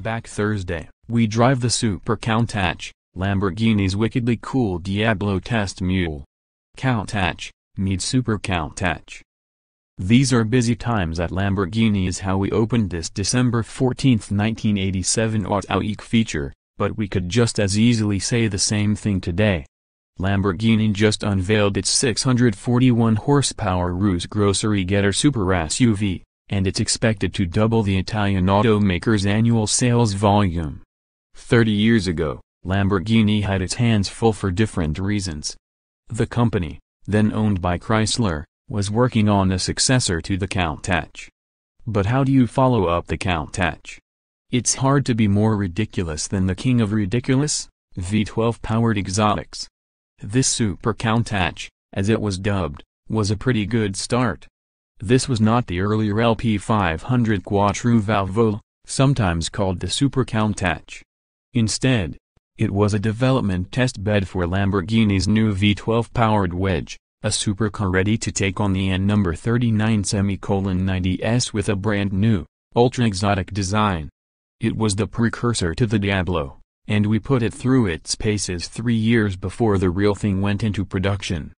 Back Thursday, we drive the Super Countach Lamborghini's wickedly cool Diablo test mule. Countach, meet Super Countach. These are busy times at Lamborghini is how we opened this December 14, 1987 Autoweek feature, but we could just as easily say the same thing today. Lamborghini just unveiled its 641 horsepower Urus grocery getter super SUV, and it's expected to double the Italian automaker's annual sales volume. 30 years ago, Lamborghini had its hands full for different reasons. The company, then owned by Chrysler, was working on a successor to the Countach. But how do you follow up the Countach? It's hard to be more ridiculous than the king of ridiculous, V12-powered exotics. This Super Countach, as it was dubbed, was a pretty good start. This was not the earlier LP500 Quattro Valvole, sometimes called the Super Countach. Instead, it was a development test bed for Lamborghini's new V12-powered wedge, a supercar ready to take on the N number 39/90S with a brand new, ultra-exotic design. It was the precursor to the Diablo, and we put it through its paces 3 years before the real thing went into production.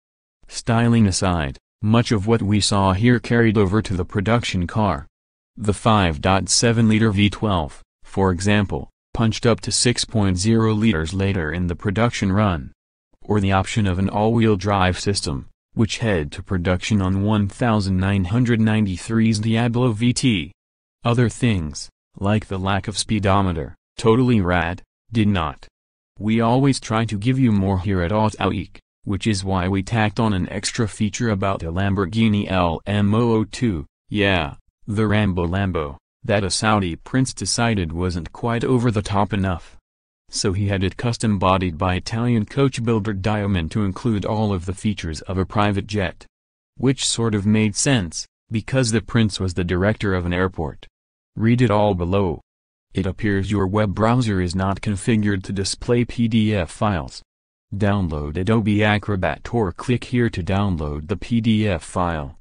Styling aside, much of what we saw here carried over to the production car. The 5.7-liter V12, for example, punched up to 6.0 liters later in the production run. Or the option of an all-wheel drive system, which head to production on 1993's Diablo VT. Other things, like the lack of speedometer, totally rad, did not. We always try to give you more here at Autoweek, which is why we tacked on an extra feature about the Lamborghini LM002, yeah, the Rambo Lambo, that a Saudi prince decided wasn't quite over the top enough. So he had it custom bodied by Italian coach builder Diamond to include all of the features of a private jet. Which sort of made sense, because the prince was the director of an airport. Read it all below. It appears your web browser is not configured to display PDF files. Download Adobe Acrobat or click here to download the PDF file.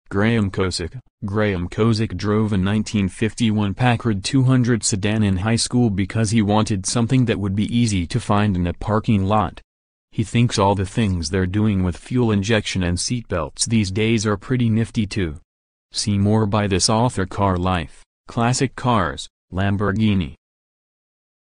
Graham Kosick drove a 1951 Packard 200 sedan in high school because he wanted something that would be easy to find in a parking lot. He thinks all the things they're doing with fuel injection and seatbelts these days are pretty nifty too. See more by this author. Car Life, Classic Cars, Lamborghini.